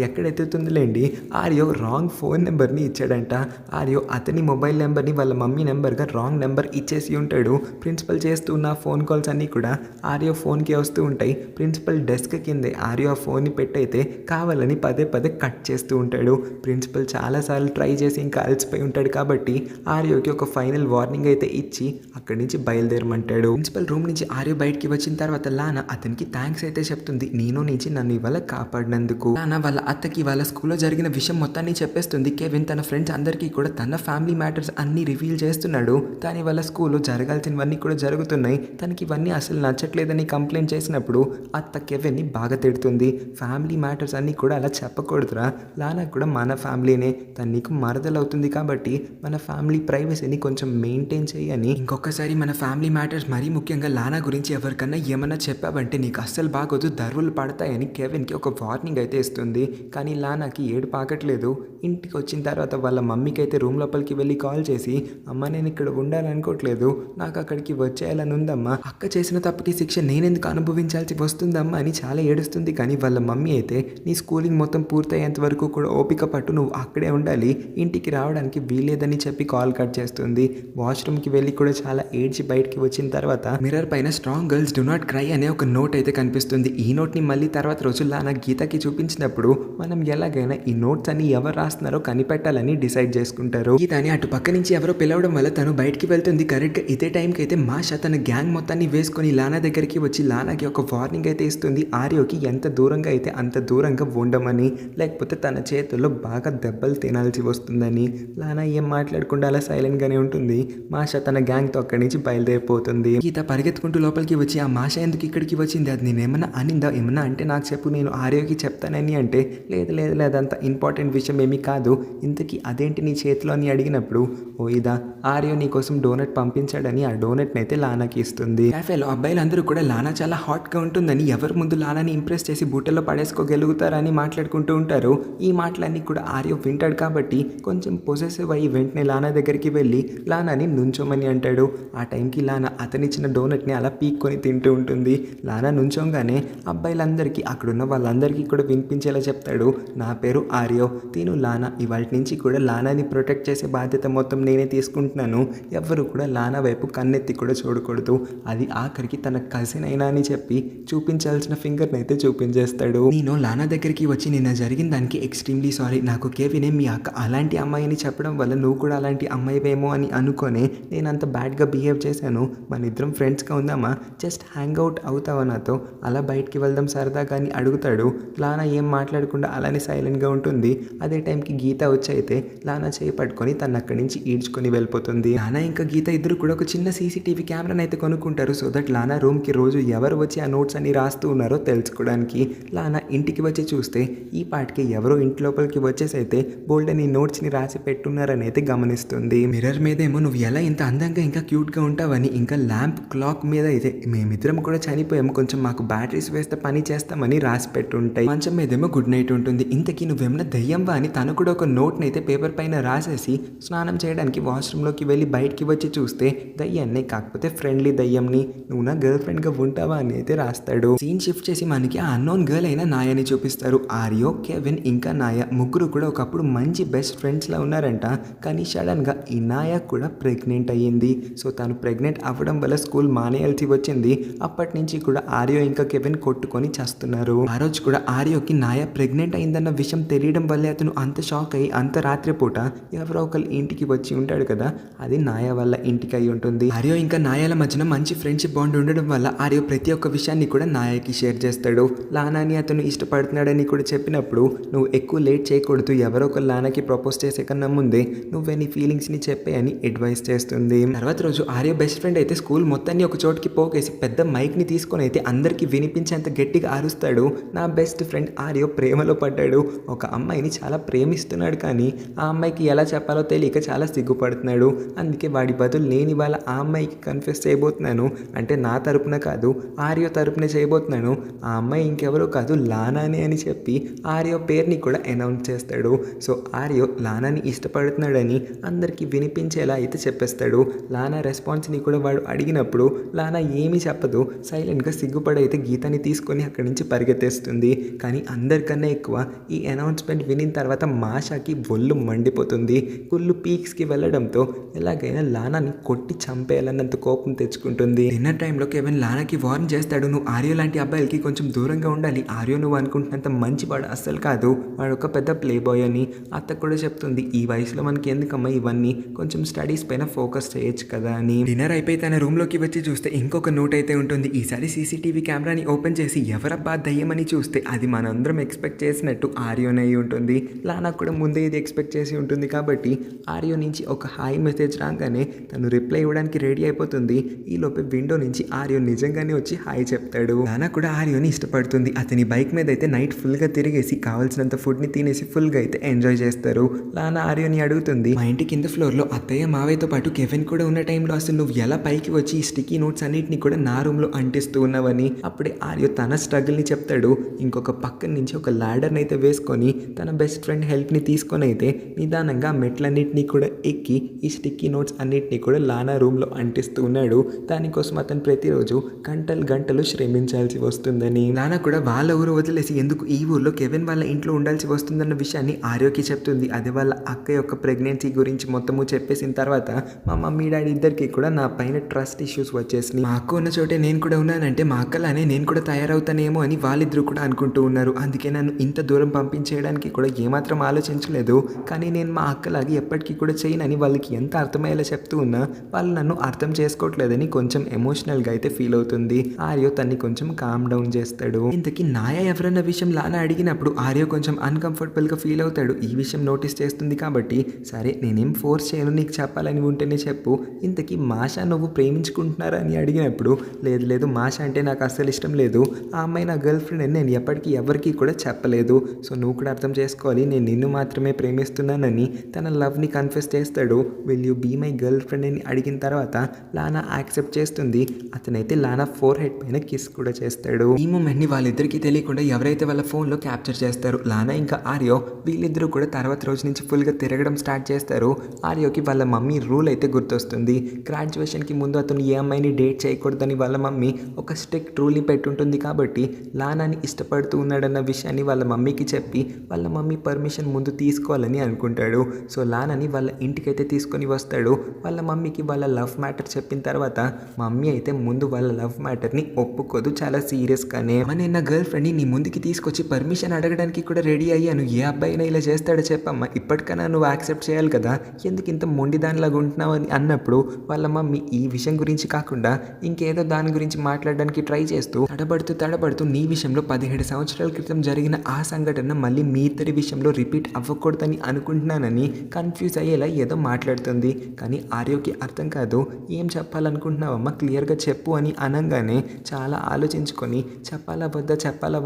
ఎక్కడ ఎత్తుతుందిలేండి, ఆర్యో రాంగ్ ఫోన్ నెంబర్ని ఇచ్చాడంట. ఆర్యో అతని మొబైల్ నెంబర్ని వాళ్ళ మమ్మీ నెంబర్గా రాంగ్ నెంబర్ ఇచ్చేసి ఉంటాడు. ప్రిన్సిపల్ చేస్తున్న ఫోన్ కాల్స్ అన్నీ కూడా ఆర్యో ఫోన్కి వస్తూ ఉంటాయి. ప్రిన్సిపల్ డెస్క్ కిందే ఆర్యో ఆ ఫోన్ని పెట్టయితే కావాలని పదే కట్ చేస్తూ ఉంటాడు. ప్రిన్సిపల్ చాలాసార్లు ట్రై చేసి ఇంకా అలసిపోయి ఉంటాడు కాబట్టి ఆర్యోకి ఒక ఫైనల్ వార్నింగ్ అయితే ఇచ్చి అక్కడి నుంచి బయలుదేరమంటాడు. ప్రిన్సిపల్ రూమ్ నుంచి ఆర్యో బయటికి వచ్చిన తర్వాత లానా అతనికి థ్యాంక్స్ అయితే చెప్తుంది. నీనో నుంచి నన్ను ఇవాళ కాపాడినందుకు. లానా వాళ్ళ అత్తకి వాళ్ళ స్కూల్లో జరిగిన విషయం మొత్తాన్ని చెప్పేస్తుంది. కెవిన్ తన ఫ్రెండ్స్ అందరికీ కూడా తన ఫ్యామిలీ మ్యాటర్స్ అన్ని రివీల్ చేస్తున్నాడు. కానీ వాళ్ళ స్కూల్లో జరగాల్సినవన్నీ కూడా జరుగుతున్నాయి. తనకి ఇవన్నీ అసలు నచ్చట్లేదని కంప్లైంట్ చేసినప్పుడు అత్త కెవిన్ని బాగా తిడుతుంది. ఫ్యామిలీ మ్యాటర్స్ అన్నీ కూడా అలా చెప్పకూడదురా, లానా కూడా మన ఫ్యామిలీనే, తను నీకు మరదలవుతుంది కాబట్టి మన ఫ్యామిలీ ప్రైవసీని కొంచెం మెయింటైన్ చేయని, ఇంకొకసారి మన ఫ్యామిలీ మ్యాటర్స్ మరీ ముఖ్యంగా లానా గురించి ఎవరికన్నా ఏమన్నా చెప్పావంటే నీకు అస్సలు బాగోదు, దర్వులు పడతాయని కెవిన్కి ఒక వార్నింగ్ అయితే ఇస్తుంది. కానీ లానాకి ఏడు పాకట్లేదు. ఇంటికి వచ్చిన తర్వాత వాళ్ళ మమ్మీకి అయితే రూమ్ లోపలికి వెళ్ళి కాల్ చేసి అమ్మ నేను ఇక్కడ ఉండాలనుకోవట్లేదు, నాకు అక్కడికి వచ్చేయాలని ఉందమ్మా, అక్క చేసిన తప్పుకి శిక్ష నేనెందుకు అనుభవించాల్సి వస్తుందమ్మా అని చాలా ఏడుస్తుంది. కానీ వాళ్ళ మమ్మీ అయితే నీ స్కూలింగ్ మొత్తం పూర్తయ్యేంత వరకు కూడా ఓపిక పట్టు, నువ్వు అక్కడే ఉండాలి, ఇంటికి రావడానికి వీలేదని చెప్పి కాల్ కట్ చేస్తుంది. వాష్రూమ్కి వెళ్ళి కూడా చాలా ఏడ్చి బయటికి వచ్చిన తర్వాత మిర్రర్ పైన strong girls do not cry అనే ఒక నోట్ అయితే కనిపిస్తుంది. ఈ నోట్ని మళ్ళీ తర్వాత రోజుల్లో నా గీతకి చూపించినప్పుడు మనం ఎలాగైనా ఈ నోట్స్ అన్ని ఎవరు రాస్తున్నారో కనిపెట్టాలని డిసైడ్ చేసుకుంటారు. గీతని అటు పక్క నుంచి ఎవరో పిలవడం వల్ల తను బయటికి వెళ్తుంది. కరెక్ట్గా ఇదే టైంకి అయితే మాషా తన గ్యాంగ్ మొత్తాన్ని వేసుకొని లానా దగ్గరికి వచ్చి లానాకి ఒక వార్నింగ్ అయితే ఇస్తుంది. ఆర్యోకి ఎంత దూరంగా అయితే అంత దూరంగా ఉండమని, లేకపోతే తన చేతుల్లో బాగా దెబ్బలు తినాల్సి వస్తుందని. లానా ఏం మాట్లాడకుండా అలా సైలెంట్గానే ఉంటుంది. మాషా తన గ్యాంగ్తో అక్కడి నుంచి బయలుదేరిపోతుంది. గీత పరిగెత్తుకుంటూ లోపలికి వచ్చి ఆ మాషా ఎందుకు ఇక్కడికి వచ్చింది, అది నేనేమన్నా అనిందా, ఏమన్నా అంటే నాకు చెప్పు, నేను ఆర్యోకి చెప్తానని అంటే లేదు అదంత ఇంపార్టెంట్ విషయం ఏమీ కాదు, ఇంతకీ అదేంటి నీ చేతిలో అని అడిగినప్పుడు ఓ ఇదా ఆర్యో నీ కోసం డోనట్ పంపించాడని ఆ డోనట్ని అయితే లానాకి ఇస్తుంది. క్యాఫేలో అబ్బాయిలందరూ కూడా లానా చాలా హాట్గా ఉంటుందని ఎవరి ముందు లానాని ఇంప్రెస్ చేసి బూటలో పడేసుకోగలుగుతారని మాట్లాడుకుంటూ ఉంటారు. ఈ మాటలన్నీ కూడా ఆర్యో వింటాడు కాబట్టి కొంచెం పొసెసివ్ అయ్యి వెంటనే లానా దగ్గరికి వెళ్ళి లానాని నుంచోమని అంటాడు. ఆ టైంకి లానా అతనిచ్చిన డోనట్ని అలా పీక్కొని తింటూ ఉంటుంది. లానా నుంచోగానే అబ్బాయిలందరికీ అక్కడున్న వాళ్ళందరికీ కూడా వినిపించేలా చెప్తాడు, నా పేరు ఆర్యో, తిను లానా, ఇవాళ నుంచి కూడా లానాని ప్రొటెక్ట్ చేసే బాధ్యత మొత్తం నేనే తీసుకుంటున్నాను, ఎవరు కూడా లానా వైపు కన్నెత్తి కూడా చూడకూడదు, అది ఆఖరికి తన కజిన్ అయినా అని చెప్పి చూపించాల్సిన ఫింగర్ని అయితే చూపించేస్తాడు. నేను లానా దగ్గరికి వచ్చి నిన్న జరిగిన దానికి ఎక్స్ట్రీమ్లీ సారీ, నాకు కేవినే మీ అక్క అలాంటి అమ్మాయి అని చెప్పడం వల్ల నువ్వు కూడా అలాంటి అమ్మాయివేమో అని అనుకొని నేను అంత బ్యాడ్గా బిహేవ్ చేశాను, మన ఇద్దరం ఫ్రెండ్స్గా ఉందామా, జస్ట్ హ్యాంగ్ అవుట్ అవుతావా నాతో, అలా బయటికి వెళ్దాం సరదాగా అని అడుగుతాడు. లానా ఏం మాట్లాడకుండా అలానే సైలెంట్గా ఉంటుంది. అదే టైంకి గీత వచ్చి అయితే లానా చేయి పట్టుకొని తను అక్కడి నుంచి ఈడ్చుకొని వెళ్ళిపోతుంది. లానా ఇంకా గీత ఇద్దరు కూడా ఒక చిన్న సీసీటీవీ కెమెరాని అయితే కొనుక్కుంటారు. సో దట్ లానా రూమ్కి రోజు ఎవరు వచ్చి ఆ నోట్స్ అన్ని రాస్తూ ఉన్నారో తెలుసుకోవడానికి. లానా ఇంటికి వచ్చి చూస్తే ఈ పాటికి ఎవరో ఇంటి లోపలికి వచ్చేసి అయితే బోల్డ్ అని నోట్స్ని రాసి పెట్టున్నారని అయితే గమనిస్తుంది. మిర్రర్ మీదేమో నువ్వు ఎలా ఇంత అందంగా ఇంకా క్యూట్గా ఉంటావని, ఇంకా ల్యాంప్ క్లాక్ మీద అయితే మేమిద్దరం కూడా చనిపోయాము, కొంచెం మాకు బ్యాటరీస్ వేస్తే పని చేస్తామని రాసి పెట్టుంటాయి. మంచం మీదేమో గుడ్ నైట్ ఉంటుంది. ఇంతకీ నువ్వేమన్నా దయ్యంవా అని తను కూడా ఒక నోట్ని అయితే పేపర్ పైన రాసేసి స్నానం చేయడానికి వాష్రూమ్లోకి వెళ్ళి బయటికి వచ్చి చూస్తే దయ్యాన్ని, కాకపోతే ఫ్రెండ్లీ దయ్యంని, నువ్వు నా గర్ల్ ఫ్రెండ్గా ఉంటావా అని అయితే రాస్తాడు. సీన్ షిఫ్ట్ చేసి మనకి ఆ అన్నోన్ గర్ల్ అయిన నాయని చూపిస్తారు. ఆర్యో, కెవిన్ ఇంకా నాయ ముగ్గురు కూడా ఒకప్పుడు మంచి బెస్ట్ ఫ్రెండ్స్లా ఉన్నారంట. కానీ సడన్గా ఈ నాయ కూడా ప్రెగ్నెంట్ అయ్యింది. సో తను ప్రెగ్నెంట్ అవ్వడం వల్ల స్కూల్ మానేయాల్సి వచ్చింది. అప్పటి నుంచి కూడా ఆర్యో ఇంకా కెవిన్ కొట్టుకొని చేస్తున్నారు. ఆ రోజు కూడా ఆర్యోకి నాయ ప్రెగ్నెంట్ అయిందన్న విషయం తెలియడం వల్లే అతను అంత షాక్ అయ్యి అంత రాత్రిపూట ఎవరో ఒకళ్ళు ఇంటికి వచ్చి ఉంటాడు కదా, అది నాయ వాళ్ళ ఇంటికి అయి ఉంటుంది. ఆర్యో ఇంకా నాయాల మధ్యన మంచి ఫ్రెండ్షిప్ బాండ్ ఉండడం వల్ల ఆర్యో ప్రతి ఒక్క విషయాన్ని కూడా నాయకి షేర్ చేస్తాడు. లానాని అతను ఇష్టపడుతున్నాడని కూడా చెప్పినప్పుడు నువ్వు ఎక్కువ లేట్ చేయకూడదు, ఎవరో ఒకరు లానాకి ప్రపోజ్ చేసే కన్నా ముందే నువ్వే నీ ఫీలింగ్స్ని చెప్పే అని అడ్వైస్ చేస్తుంది. తర్వాత రోజు ఆర్యో బెస్ట్ ఫ్రెండ్ అయితే స్కూల్ మొత్తాన్ని ఒక చోటుకి పోగేసి పెద్ద మైక్ని తీసుకొని అయితే అందరికీ వినిపించేంత గట్టిగా అరుస్తాడు. నా బెస్ట్ ఫ్రెండ్ ఆర్యో ప్రేమలో పడ్డాడు. ఒక అమ్మాయిని చాలా ప్రేమిస్తున్నాడు, కానీ ఆ అమ్మాయికి ఎలా చెప్పాలో తెలియక చాలా సిగ్గుపడుతున్నాడు. అందుకే వాడి బదులు నేను ఇవాళ ఆ అమ్మాయికి కన్ఫెస్ చేయబోతున్నాను. అంటే నా తరపున కాదు, ఆర్యో తరపున చేయబోతున్నాను. ఆ అమ్మాయి ఇంకెవరో కాదు, లానానే అని చెప్పి ఆర్యో పేరుని కూడా అనౌన్స్ చేస్తాడు. సో ఆర్యో లానాని ఇష్టపడుతున్నాడని అందరికీ వినిపించేలా అయితే చెప్పేస్తాడు. లానా రెస్పాన్స్ని కూడా వాడు అడిగినప్పుడు లానా ఏమీ చెప్పదు, సైలెంట్గా సిగ్గుపడైతే గీతని తీసుకొని అక్కడి నుంచి పరిగెత్తేస్తుంది. కానీ అందరికన్నా ఎక్కువ ఈ అనౌన్స్మెంట్ వినిన తర్వాత మాషాకి ఒళ్ళు మండిపోతుంది. కుళ్ళు పీక్స్కి వెళ్ళడంతో ఎలాగైనా లానాని కొట్టి చంపేయాలన్నంత కోపం తెచ్చుకుంటుంది. డిన్నర్ టైంలో కెవిన్ లానాకి వార్న్ చేస్తాడు, నువ్వు ఆర్యో లాంటి అబ్బాయిలకి కొంచెం దూరంగా ఉండాలి. ఆర్యో నువ్వు అనుకుంటున్నంత మంచివాడు అస్సలు కాదు, వాడు ఒక పెద్ద ప్లే బాయ్ అని. అత్త కూడా చెప్తుంది, ఈ వయసులో మనకి ఎందుకమ్మా ఇవన్నీ, కొంచెం స్టడీస్ పైన ఫోకస్ చేయొచ్చు కదా అని. డిన్నర్ అయిపోయి తన రూమ్లోకి వచ్చి చూస్తే ఇంకొక నోట్ అయితే ఉంటుంది. ఈసారి సీసీటీవీ కెమెరాని ఓపెన్ చేసి ఎవరబ్బా దయ్యమని చూస్తే అది మనందరం ఎక్స్పెక్ట్ చేసినట్టు ఆర్యోనే అయి ఉంటుంది. లానా కూడా ముందే ఇది ఎక్స్పెక్ట్ చేసి ఉంటుంది కాబట్టి ఆర్యో నుంచి ఒక హాయ్ మెసేజ్ రాగానే తను రిప్లై ఇవ్వడానికి రెడీ అయిపోతుంది. ఈలోపే విండో నుంచి ఆర్యో నిజంగానే వచ్చి హాయ్ చెప్తాడు. లానా కూడా ఆర్యోని ఇష్టపడుతుంది. అతని బైక్ మీద అయితే నైట్ ఫుల్గా తిరిగేసి కావాల్సినంత ఫుడ్ని తినేసి ఫుల్గా అయితే ఎంజాయ్ చేస్తారు. లానా ఆర్యోని అడుగుతుంది, మా ఇంటి కింద ఫ్లోర్లో అత్తయ్య మావయ్యతో పాటు కెవిన్ కూడా ఉన్న టైంలో అసలు నువ్వు ఎలా పైకి వచ్చి ఈ స్టిక్కీ నోట్స్ అన్నిటిని కూడా నా రూమ్లో అంటిస్తూ ఉన్నావని. అప్పుడే ఆర్యో తన స్ట్రగుల్ని చెప్తాడు. ఇంకొక పక్కన నుంచి ఒక ల్యాడర్ని అయితే వేసుకొని తన బెస్ట్ ఫ్రెండ్ హెల్ప్ని తీసుకొని అయితే నిదానంగా మెట్లన్నింటినీ కూడా ఎక్కి ఈ స్టిక్కీ నోట్స్ అన్నిటినీ కూడా లానా రూమ్లో అంటిస్తూ ఉన్నాడు. దానికోసం అతను ప్రతిరోజు గంటలు గంటలు శ్రమించాల్సి వస్తుందని. లానా కూడా వాళ్ళ ఊరు వదిలేసి ఎందుకు ఈ ఊర్లో కెవిన్ వాళ్ళ ఇంట్లో ఉండాల్సి వస్తుందన్న విషయాన్ని ఆర్యోకి చెప్తుంది. అది వాళ్ళ అక్క యొక్క ప్రెగ్నెన్సీ గురించి మొత్తము చెప్పేసిన తర్వాత మా మమ్మీ డాడీ ఇద్దరికి కూడా నా పైన ట్రస్ట్ ఇష్యూస్ వచ్చేసినాయి. మా అక్క ఉన్న చోటే నేను కూడా ఉన్నానంటే మా అక్కలానే నేను కూడా తయారవుతానేమో అని వాళ్ళిద్దరూ కూడా అనుకుంటూ ఉన్నారు. అందుకే నన్ను ఇంత దూరం పంపించేయడానికి కూడా ఏమాత్రం ఆలోచించలేదు. కానీ నేను మా అక్కలాగి ఎప్పటికీ కూడా చేయనని వాళ్ళకి ఎంత అర్థమయ్యేలా చెప్తూ ఉన్నా వాళ్ళు నన్ను అర్థం చేసుకోవట్లేదని కొంచెం ఎమోషనల్గా అయితే ఫీల్ అవుతుంది. ఆర్యో తన్ని కొంచెం కామ్ డౌన్ చేస్తాడు. ఇంతకీ నాయ ఎవరన్న విషయం లానా అడిగినప్పుడు ఆర్యో కొంచెం అన్కంఫర్టబుల్గా ఫీల్ అవుతాడు. ఈ విషయం నోటీస్ చేస్తుంది కాబట్టి సరే నేనేం ఫోర్స్ చేయను, నీకు చెప్పాలని ఉంటేనే చెప్పు. ఇంతకీ మాషా నువ్వు ప్రేమించుకుంటున్నారా అని అడిగినప్పుడు లేదు లేదు, మాషా అంటే నాకు అస్సలు ఇష్టం లేదు, ఆ అమ్మాయి నా గర్ల్ ఫ్రెండ్ అని నేను ఎప్పటికీ ఎవరికీ కూడా చెప్పలేదు. సో నువ్వు కూడా అర్థం చేసుకోవాలి, నేను నిన్ను మాత్రమే ప్రేమిస్తున్నానని తన లవ్ని కన్ఫెస్ చేస్తాడు. Will you be my girlfriend అని అడిగిన తర్వాత లానా యాక్సెప్ట్ చేస్తుంది. అతనైతే లానా ఫోర్ హెడ్ పైన కిస్ కూడా చేస్తాడు. ఈ మూమెంట్ని వాళ్ళిద్దరికీ తెలియకుండా ఎవరైతే వాళ్ళ ఫోన్లో క్యాప్చర్ చేస్తారు, లానా ఇంకా ఆర్యో, వీళ్ళిద్దరూ కూడా తర్వాత రోజు నుంచి ఫుల్గా తిరగడం స్టార్ట్ చేస్తారు. ఆర్యోకి వాళ్ళ మమ్మీ రూల్ అయితే గుర్తొస్తుంది. గ్రాడ్యుయేషన్కి ముందు అతను ఏ అమ్మాయిని డేట్ చేయకూడదని వాళ్ళ మమ్మీ ఒక స్ట్రిక్ట్ రూల్ని పెట్టుంటుంది. కాబట్టి లానాని ఇష్టపడుతూ ఉన్నాడన్న విషయాన్ని వాళ్ళ మమ్మీకి చెప్పి వాళ్ళ మమ్మీ పర్మిషన్ ముందు తీసుకోవాలని అనుకుంటాడు. సో లానాని వాళ్ళ ఇంటికైతే తీసుకొని వస్తాడు. వాళ్ళ మమ్మీకి వాళ్ళ లవ్ మ్యాటర్ చెప్పిన తర్వాత మమ్మీ అయితే ముందు వాళ్ళ లవ్ మ్యాటర్ని ఒప్పుకోదు, చాలా సీరియస్గానే. నేను నా గర్ల్ ఫ్రెండ్ని నీ ముందుకి తీసుకొచ్చి పర్మిషన్ అడగడానికి కూడా రెడీ అయ్యాను, ఏ అబ్బాయినా ఇలా చేస్తాడో చెప్పమ్మా, ఇప్పటికైనా నువ్వు యాక్సెప్ట్ చేయాలి కదా, ఎందుకు ఇంత మొండిదానిలాగా ఉంటున్నావు అని అన్నప్పుడు వాళ్ళ మమ్మీ ఈ విషయం గురించి కాకుండా ఇంకేదో దాని గురించి మాట్లాడడానికి ట్రై చేస్తూ తడబడుతూ నీ విషయంలో 17 సంవత్సరాల క్రితం జరిగిన ఆ సంఘటన మళ్ళీ మీ ఇద్దరి విషయంలో రిపీట్ అవ్వకూడదని అనుకుంటున్నానని కన్ఫ్యూజ్ అయ్యేలా ఏదో మాట్లాడుతుంది. కానీ ఆర్యోకి అర్థం కాదు. ఏం చెప్పాలనుకుంటున్నావమ్మా, క్లియర్గా చెప్పు అని అనగానే చాలా ఆలోచించుకొని చెప్పాలా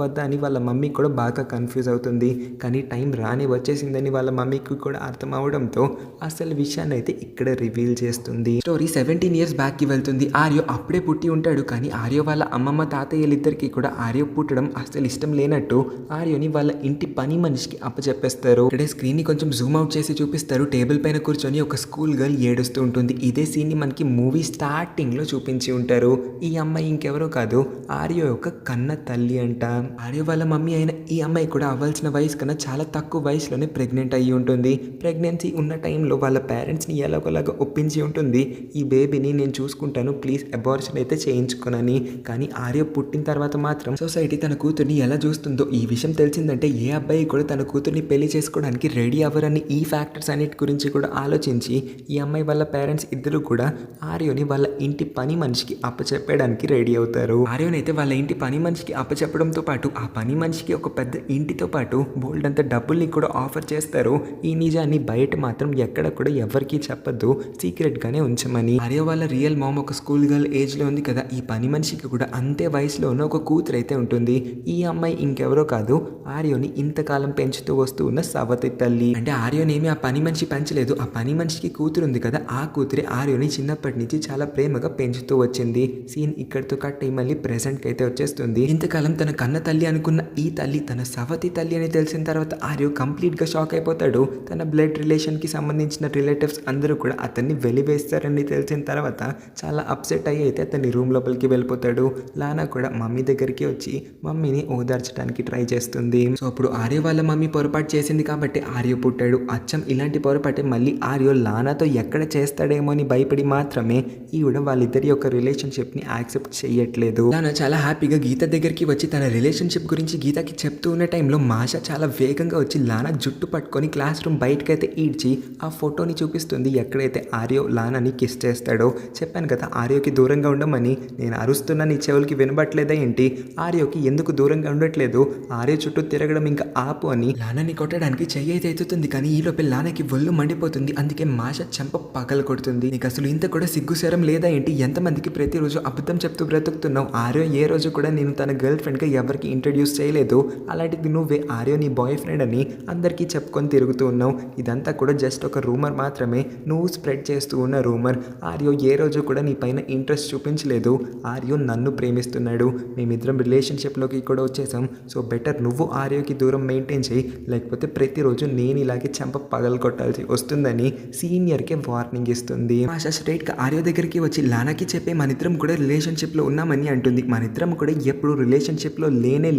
వద్దా అని వాళ్ళ మమ్మీ కూడా బాగా కన్ఫ్యూజ్ అవుతుంది. కానీ టైం రాని వచ్చేసిందని వాళ్ళ మమ్మీకి కూడా అర్థం అవడంతో అసలు విషయాన్ని అయితే ఇక్కడ రివీల్ చేస్తుంది. స్టోరీ 17 years బ్యాక్కి వెళ్తుంది. ఆర్యో అప్పుడే పుట్టి ఉంటాడు. కానీ ఆర్యో వాళ్ళ అమ్మమ్మ తాతయ్యలిద్దరికీ కూడా ఆర్యో పుట్టడం అసలు ఇష్టం లేనట్టు ఆర్యోని వాళ్ళ ఇంటి పని మనిషికి అప్పచెప్పేస్తారు. ఇక్కడే స్క్రీన్ ని కొంచెం జూమ్ అవుట్ చేసి చూపిస్తారు. టేబుల్ పైన కూర్చొని ఒక స్కూల్ గర్ల్ ఏడుస్తూ ఉంటుంది. ఇదే సీన్ ని మనకి మూవీ స్టార్టింగ్ లో చూపించి ఉంటారు. ఈ అమ్మాయి ఇంకెవరో కాదు, ఆర్యో యొక్క కన్న తల్లి అంట. ఆర్యో వాళ్ళ మమ్మీ అయిన ఈ అమ్మాయి కూడా అవ్వాల్సిన వయసు కన్నా చాలా తక్కువ వయసులోనే ప్రెగ్నెంట్ అయ్యి ఉంటుంది. ప్రెగ్నెన్సీ ఉన్న టైంలో వాళ్ళ పేరెంట్స్ని ఎలాగోలాగా ఒప్పించి ఉంటుంది, ఈ బేబీని నేను చూసుకుంటాను, ప్లీజ్ అబార్షన్ అయితే చేయించుకోనని. కానీ ఆర్యో పుట్టిన తర్వాత మాత్రం సొసైటీ తన కూతుర్ని ఎలా చూస్తుందో ఈ విషయం తెలిసిందంటే ఏ అబ్బాయి కూడా తన కూతుర్ని పెళ్లి చేసుకోవడానికి రెడీ రెడీ అవ్వరని ఈ ఫ్యాక్టర్స్ అన్నిటి గురించి కూడా ఆలోచించి ఈ అమ్మాయి వాళ్ళ పేరెంట్స్ ఇద్దరు కూడా ఆర్యోని వాళ్ళ ఇంటి పని మనిషికి అప్పచెప్పడానికి రెడీ అవుతారు. ఆర్యోని అయితే వాళ్ళ ఇంటి పని మనిషికి అప్పచెప్పడంతో పాటు ఆ పని మనిషికి ఒక పెద్ద ఇంటితో పాటు బోల్డ్ అంత డబ్బుల్ని కూడా ఆఫర్ చేస్తారు. ఈ నిజాన్ని బయట మాత్రం ఎక్కడ కూడా ఎవరికీ చెప్పద్దు, సీక్రెట్ గానే ఉంచమని. ఆర్య వాళ్ళ రియల్ మామ్ ఒక స్కూల్ గర్ల్ ఏజ్ లో ఉంది కదా, ఈ పని మనిషికి కూడా అంతే వయసులో ఉన్న ఒక కూతురు అయితే ఉంటుంది. ఈ అమ్మాయి ఇంకెవరో కాదు, ఆర్యోని ఇంతకాలం పెంచుతూ వస్తూ ఉన్న సవతి తల్లి. అంటే ఆర్యోనేమి ఆ పని మనిషి పెంచలేదు, ఆ పని మనిషికి కూతురు ఉంది కదా, ఆ కూతురే ఆర్యోని చిన్నప్పటి నుంచి చాలా ప్రేమగా పెంచుతూ వచ్చింది. సీన్ ఇక్కడితో కట్ అయ్యి మళ్ళీ ప్రెసెంట్ కి అయితే వచ్చేస్తుంది. ఇంతకాలం తన కన్న తల్లి అనుకున్న ఈ తల్లి తన సవతి తల్లి అని తెలిసిన తర్వాత ఆర్యో కంప్లీట్ గా షాక్ అయిపోతాడు. తన బ్లడ్ రిలేషన్ కి సంబంధించిన రిలేటివ్స్ అందరూ కూడా అతన్ని వెలివేస్తారని తెలిసిన తర్వాత చాలా అప్సెట్ అయ్యి అయితే అతన్ని రూమ్ లోపలికి వెళ్ళిపోతాడు. లానా కూడా మమ్మీ దగ్గరికి వచ్చి మమ్మీని ఓదార్చడానికి ట్రై చేస్తుంది. సో అప్పుడు ఆర్య వాళ్ళ మమ్మీ పొరపాటు చేసింది కాబట్టి ఆర్యో పుట్టాడు. అచ్చం ఇలాంటి పొరపాటే మళ్ళీ ఆర్యో లానాతో ఎక్కడ చేస్తాడేమో అని భయపడి మాత్రమే ఈవిడ వాళ్ళిద్దరి యొక్క రిలేషన్షిప్ ని యాక్సెప్ట్ చేయట్లేదు. లానా చాలా హ్యాపీగా గీత దగ్గరికి వచ్చి తన రిలేషన్షిప్ గురించి గీతకి చెప్తూ ఉన్న టైంలో మాషా చాలా వేగంగా వచ్చి లానా జుట్టు పట్టుకొని క్లాస్ రూమ్ బయటకైతే ఈడ్చి ఆ ఫోటోని చూపిస్తుంది, ఎక్కడైతే ఆర్యో లానాని కిస్ చేస్తాడో. చెప్పాను కదా ఆర్యోకి దూరంగా ఉండమని, నేను అరుస్తున్నా నీ చెవులకి వినబట్లేదా ఏంటి, ఆర్యోకి ఎందుకు దూరంగా ఉండట్లేదు, ఆర్యో చుట్టూ తిరగడం ఇంకా ఆపు అని లానాని కొట్టడానికి చెయ్యి అయితే ఎత్తుతుంది. కానీ ఈ లోపల లానాకి ఒళ్ళు మండిపోతుంది. అందుకే మాషా చెంప పగల కొడుతుంది. నీకు అసలు ఇంత కూడా సిగ్గుసేరం లేదా ఏంటి, ఎంతమందికి ప్రతిరోజు అబద్ధం చెప్తూ బ్రతుకుతున్నావు, ఆర్యో ఏ రోజు కూడా నేను తన గర్ల్ ఫ్రెండ్గా ఎవరికి ఇంట్రడ్యూస్ చేయలేదు, అలాంటిది నువ్వే ఆర్యో నీ బాయ్ ఫ్రెండ్ అని అందరికీ చెప్పుకొని తిరుగుతూ ఉన్నావు. ఇదంతా కూడా జస్ట్ ఒక రూమర్ మాత్రమే, నువ్వు స్ప్రెడ్ చేస్తూ ఉన్న రూమర్. ఆర్యో ఏ రోజు కూడా నీ పైన ఇంట్రెస్ట్ చూపించలేదు, ఆర్యో నన్ను ప్రేమిస్తున్నాడు, మేమిద్దరం రిలేషన్షిప్లోకి కూడా వచ్చేసాం. సో బెటర్ నువ్వు ఆర్యోకి దూరం మెయింటైన్ చేయి, లేకపోతే ప్రతిరోజు నేను ఇలాగే చెంప పగలు కొట్టాల్సి వస్తుందని సీనియర్కి వార్నింగ్ ఇస్తుంది. ఆశా స్ట్రైట్గా ఆర్యో దగ్గరికి వచ్చి లానాకి చెప్పే మనిద్దరం కూడా రిలేషన్షిప్లో ఉన్నామని అంటుంది. మనిద్దరం కూడా ఎప్పుడు రిలేషన్షిప్లో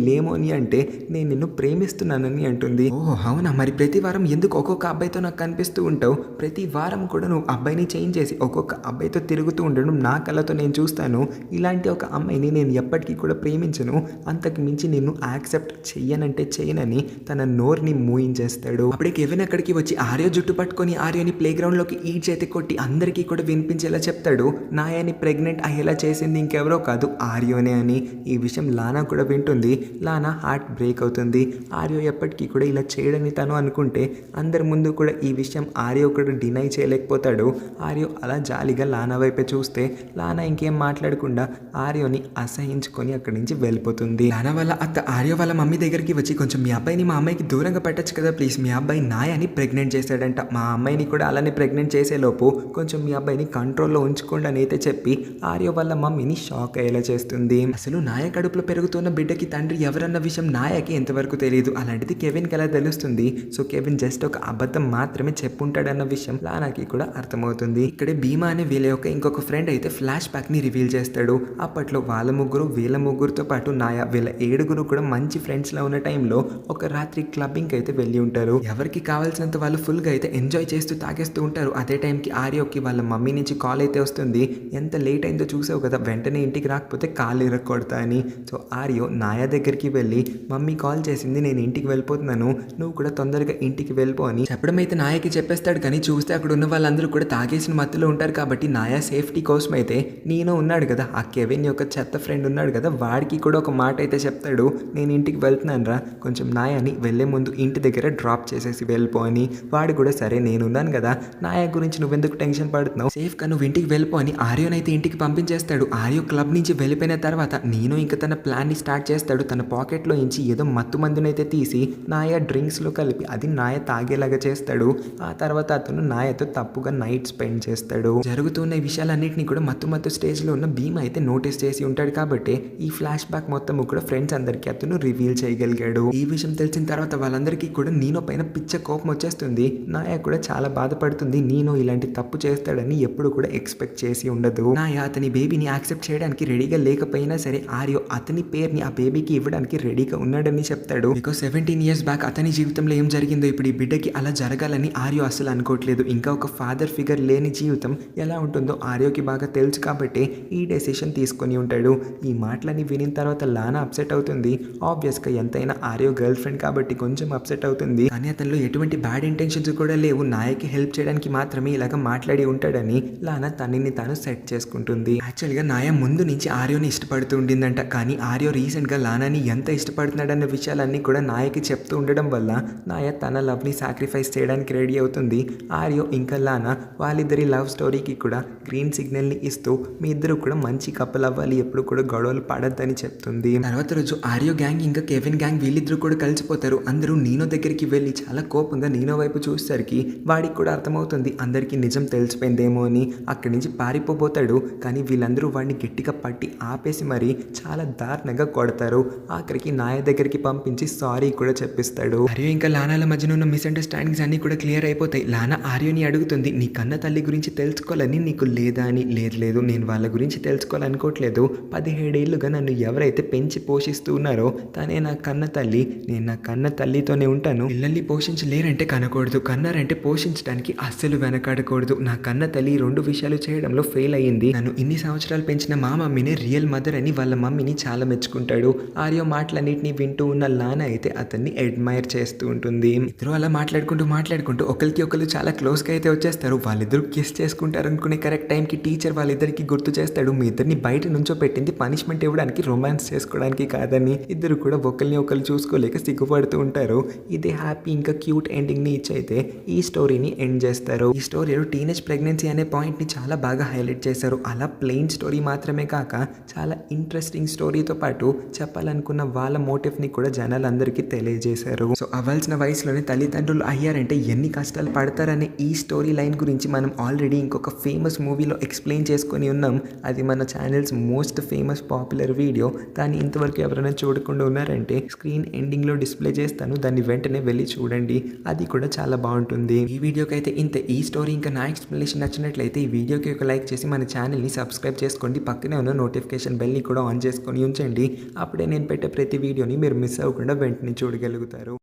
లేము అని అంటే నేను నిన్ను ప్రేమిస్తున్నానని అంటుంది. ఓహో అవునా, మరి ప్రతి వారం ఎందుకు ఒక్కొక్క అబ్బాయితో నాకు కనిపిస్తూ ఉంటావు, ప్రతి వారం కూడా నువ్వు అబ్బాయిని చేంజ్ చేసి ఒక్కొక్క అబ్బాయితో తిరుగుతూ ఉండడం నా కళ్ళతో నేను చూస్తాను. ఇలాంటి ఒక అమ్మాయిని నేను ఎప్పటికీ కూడా ప్రేమించను, అంతకు మించి నిన్ను యాక్సెప్ట్ చెయ్యనంటే చేయనని తన నోరుని మూయించేస్తాడు. అప్పుడే కెవిన్ అక్కడికి వచ్చి ఆర్యో జుట్టు పట్టుకొని ఆర్యోని ప్లే గ్రౌండ్ లోకి ఈ చేతి కొట్టి అందరికీ కూడా వినిపించేలా చెప్తాడు, నాయని ప్రెగ్నెంట్ అయ్యేలా చేసింది ఇంకెవరో కాదు ఆర్యోనే అని. ఈ విషయం లానా కూడా వింటుంది. లానా హార్ట్ బ్రేక్ అవుతుంది. ఆర్యో ఎప్పటికీ కూడా ఇలా చేయడని తను అనుకుంటే అందరి ముందు కూడా ఈ విషయం ఆర్యో కూడా డినై చేయలేకపోతాడు. ఆర్యో అలా జాలిగా లానా వైపే చూస్తే లానా ఇంకేం మాట్లాడకుండా ఆర్యోని అసహించుకొని అక్కడి నుంచి వెళ్ళిపోతుంది. లానా వాళ్ళ అత్త ఆర్యో వాళ్ళ మమ్మీ దగ్గరికి వచ్చి కొంచెం మీ అబ్బాయిని మా అమ్మాయికి దూరంగా పెట్టచ్చు కదా ప్లీజ్, మీ అబ్బాయి నాయని ప్రెగ్నెంట్ చేశాడంట, మా అమ్మాయిని కూడా అలానే ప్రెగ్నెంట్ చేసేలోపు కొంచెం మీ అబ్బాయిని కంట్రోల్లో ఉంచుకోండి అని అయితే చెప్పి ఆర్యో వాళ్ళ మమ్మీని షాక్ అయ్యేలా చేస్తుంది. అసలు నాయ కడుపులో పెరుగుతున్న బిడ్డకి తండ్రి ఎవరన్న విషయం నాయకి ఎంతవరకు తెలియదు, అలాంటిది కెవిన్కి ఎలా తెలుస్తుంది. సో కెవిన్ జస్ట్ ఒక అబద్ధం మాత్రమే చెప్పుంటాడన్న విషయం లానాకి కూడా అర్థమవుతుంది. ఇక్కడే భీమా అనే వీళ్ళ యొక్క ఇంకొక ఫ్రెండ్ అయితే ఫ్లాష్ బ్యాక్ ని రివీల్ చేస్తాడు. అప్పట్లో వాళ్ళ ముగ్గురు వీళ్ళ ముగ్గురుతో పాటు నాయ వీళ్ళ 7 కూడా మంచి ఫ్రెండ్స్ లా ఉన్న టైంలో ఒక రాత్రి క్లబ్బింగ్ అయితే వెళ్ళి ఉంటారు. ఎవరికి కావాల్సినంత వాళ్ళు ఫుల్ గా అయితే ఎంజాయ్ చేస్తూ తాగేస్తూ ఉంటారు. అదే టైంకి ఆర్యోకి వాళ్ళ మమ్మీ నుంచి కాల్ అయితే వస్తుంది, ఎంత లేట్ అయిందో చూసావు కదా, వెంటనే ఇంటికి రాకపోతే కాళ్ళు ఇరక్కొడతా అని. సో ఆర్యో నాయ దగ్గరికి వెళ్ళి మమ్మీ కాల్ చేసింది, నేను ఇంటికి వెళ్ళిపోతున్నాను, నువ్వు కూడా తొందరగా ఇంటికి వెళ్ళిపో అని చెప్పడం అయితే నాయకి చెప్పేస్తాడు. కానీ చూస్తే అక్కడ ఉన్న వాళ్ళందరూ కూడా తాగేసిన మత్తులో ఉంటారు కాబట్టి నాయ సేఫ్టీ కోసం అయితే నేను ఉన్నాడు కదా, ఆ కెవిన్ యొక్క చెత్త ఫ్రెండ్ ఉన్నాడు కదా, వాడికి కూడా ఒక మాట అయితే చెప్తాడు, నేను ఇంటికి వెళ్తున్నాను రా, కొంచెం నాయని వెళ్లే ముందు ఇంటి దగ్గర డ్రాప్ చేసేసి వెళ్ళిపో అని. వాడు కూడా సరే నేనున్నాను కదా, నాయ గురించి నువ్వెందుకు టెన్షన్ పడుతున్నావు, సేఫ్ గా నువ్వు ఇంటికి వెళ్ళిపో అని ఆర్యోనైతే ఇంటికి పంపించేస్తాడు. ఆర్యో క్లబ్ నుంచి వెళ్ళిపోయిన తర్వాత నేను ఇంకా తన ప్లాన్ ని స్టార్ట్ చేస్తాడు. తన పాకెట్ లో నుంచి ఏదో మత్తు మందునైతే తీసి నాయ డ్రింక్స్ లో కలిపి అది నాయ తాగేలాగా చేస్తాడు. ఆ తర్వాత అతను నాయతో తప్పుగా నైట్ స్పెండ్ చేస్తాడు. జరుగుతున్న ఈ విషయాలన్నింటినీ కూడా మత్తు స్టేజ్ లో ఉన్న భీమ్ అయితే నోటీస్ చేసి ఉంటాడు కాబట్టి ఈ ఫ్లాష్ బ్యాక్ మొత్తం కూడా ఫ్రెండ్స్ అందరికీ అతను రివీల్ చేయగలిగాడు. ఈ విషయం తెలిసిన తర్వాత వాళ్ళందరికీ కూడా నీనో పైన పిచ్చ కోపం వచ్చేస్తుంది. నాయ కూడా చాలా బాధపడుతుంది, నీనో ఇలాంటి తప్పు చేస్తాడని ఎప్పుడు కూడా ఎక్స్పెక్ట్ చేసి ఉండదు. నాయ అతని బేబీని యాక్సెప్ట్ చేయడానికి రెడీగా లేకపోయినా సరే ఆర్యో అతని పేరుని ఆ బేబీకి ఇవ్వడానికి రెడీగా ఉన్నాడని చెప్తాడు. బికాస్ 17 years బ్యాక్ అతని జీవితంలో ఏం జరిగిందో ఇప్పుడు ఈ బిడ్డకి అలా జరగాలని ఆర్యో అసలు అనుకోవట్లేదు. ఇంకా ఒక ఫాదర్ ఫిగర్ లేని జీవితం ఎలా ఉంటుందో ఆర్యోకి బాగా తెలుసు కాబట్టి ఈ డెసిషన్ తీసుకొని ఉంటాడు. ఈ మాటలని వినిన తర్వాత లానా అప్సెట్ అవుతుంది. ఆబ్వియస్ గా ఎంతైనా ఆర్యో గర్ల్ ఫ్రెండ్ కాబట్టి కొంచెం అప్సెట్ అవుతుంది. కానీ అతనిలో ఎటువంటి బ్యాడ్ ఇంటెన్షన్స్ కూడా లేవు, నాయకి హెల్ప్ చేయడానికి మాత్రమే ఇలాగ మాట్లాడి ఉంటాడని లానా తనని తాను సెట్ చేసుకుంటుంది. యాక్చువల్గా నాయ ముందు నుంచి ఆర్యోని ఇష్టపడుతూ ఉండిందంట, కానీ ఆర్యో రీసెంట్గా లానాని ఎంత ఇష్టపడుతున్నాడన్న విషయాలన్నీ కూడా నాయకి చెప్తూ ఉండడం వల్ల నాయ తన లవ్ని సాక్రిఫైస్ చేయడానికి రెడీ అవుతుంది. ఆర్యో ఇంకా లానా వాళ్ళిద్దరి లవ్ స్టోరీకి కూడా గ్రీన్ సిగ్నల్ని ఇస్తూ మీ ఇద్దరు కూడా మంచి కపుల్ అవ్వాలి, ఎప్పుడు కూడా గొడవలు పడద్దని చెప్తుంది. తర్వాత రోజు ఆర్యో గ్యాంగ్ ఇంకా కెవిన్ గ్యాంగ్ వీళ్ళిద్దరూ కూడా కలిసిపోతారు. అందరూ నీనో దగ్గరికి వెళ్ళి చాలా కోపంగా నీనో వైపు చూసేసరికి వాడికి కూడా అర్థమవుతుంది అందరికీ నిజం తెలిసిపోయిందేమో అని. అక్కడి నుంచి పారిపోబోతాడు, కానీ వీళ్ళందరూ వాడిని గట్టిగా పట్టి ఆపేసి మరి చాలా దారుణంగా కొడతారు. ఆఖరికి నాయ దగ్గరికి పంపించి సారీ కూడా చెప్పిస్తాడు. ఆర్యో ఇంకా లానాల మధ్యన ఉన్న మిస్అండర్స్టాండింగ్స్ అన్ని కూడా క్లియర్ అయిపోతాయి. లానా ఆర్యోని అడుగుతుంది, నీ కన్న తల్లి గురించి తెలుసుకోవాలని నీకు లేదా అని. లేదు, నేను వాళ్ళ గురించి తెలుసుకోవాలనుకోవట్లేదు. 17 ఏళ్ళుగా నన్ను ఎవరైతే పెంచి పోషిస్తూ ఉన్నారో తనే నా కన్న తల్లి. నేను నా కన్న తల్లితోనే ఉంటాను. పిల్లల్ని పోషించలేరంటే కనకూడదు, కన్నారంటే పోషించడానికి అస్సలు వెనకాడకూడదు. నా కన్న తల్లి 2 విషయాలు చేయడంలో ఫెయిల్ అయ్యింది. నన్ను ఇన్ని సంవత్సరాలు పెంచిన మా మమ్మీనే రియల్ మదర్ అని వాళ్ళ మమ్మీని చాలా మెచ్చుకుంటాడు. ఆర్యో మాటలన్నింటినీ వింటూ ఉన్న లానా అయితే అతన్ని అడ్మైర్ చేస్తూ ఉంటుంది. ఇద్దరు అలా మాట్లాడుకుంటూ ఒకరికి ఒకరు చాలా క్లోజ్గా అయితే వచ్చేస్తారు. వాళ్ళిద్దరూ కిస్ చేసుకుంటారు అనుకునే కరెక్ట్ టైంకి టీచర్ వాళ్ళిద్దరికి గుర్తు చేస్తాడు, మీ ఇద్దరిని బయట నుంచో పెట్టింది పనిష్మెంట్ ఇవ్వడానికి, రొమాన్స్ చేసుకోవడానికి కాదని. ఇద్దరు కూడా ఒకరిని ఒకరు చూసుకోలేక సిగ్గుపడుతూ ఉంటారు. ఇదే హ్యాపీ ఇంకా క్యూట్ ఎండింగ్ని ఇచ్చైతే ఈ స్టోరీని ఎండ్ చేస్తారు. ఈ స్టోరీలో టీనేజ్ ప్రెగ్నెన్సీ అనే పాయింట్ని చాలా బాగా హైలైట్ చేశారు. అలా ప్లెయిన్ స్టోరీ మాత్రమే కాక చాలా ఇంట్రెస్టింగ్ స్టోరీతో పాటు చెప్పాలనుకున్న వాళ్ళ మోటివ్ని కూడా జనాలందరికీ తెలియజేశారు. సో అవ్వాల్సిన వయసులోనే తల్లిదండ్రులు అయ్యారంటే ఎన్ని కష్టాలు పడతారనే ఈ స్టోరీ లైన్ గురించి మనం ఆల్రెడీ ఇంకొక ఫేమస్ మూవీలో ఎక్స్ప్లెయిన్ చేసుకొని ఉన్నాం. అది మన channels most famous popular video. దాన్ని ఇంతవరకు ఎవరైనా చూడకుండా ఉన్నారంటే స్క్రీన్ ఎండింగ్లో డిస్ప్లే చేస్తాను, దాన్ని వెంటనే వెళ్ళి చూడండి. అది కూడా చాలా బాగుంటుంది. ఈ వీడియోకి అయితే ఇంతే. ఈ స్టోరీ ఇంకా నా ఎక్స్ప్లెనేషన్ నచ్చినట్లయితే ఈ వీడియోకి ఒక లైక్ చేసి మన ఛానల్ని సబ్స్క్రైబ్ చేసుకోండి. పక్కనే ఉన్న నోటిఫికేషన్ బెల్ని కూడా ఆన్ చేసుకొని ఉంచండి. అప్పుడే నేను పెట్టే ప్రతి వీడియోని మీరు మిస్ అవ్వకుండా వెంటనే చూడగలుగుతారు.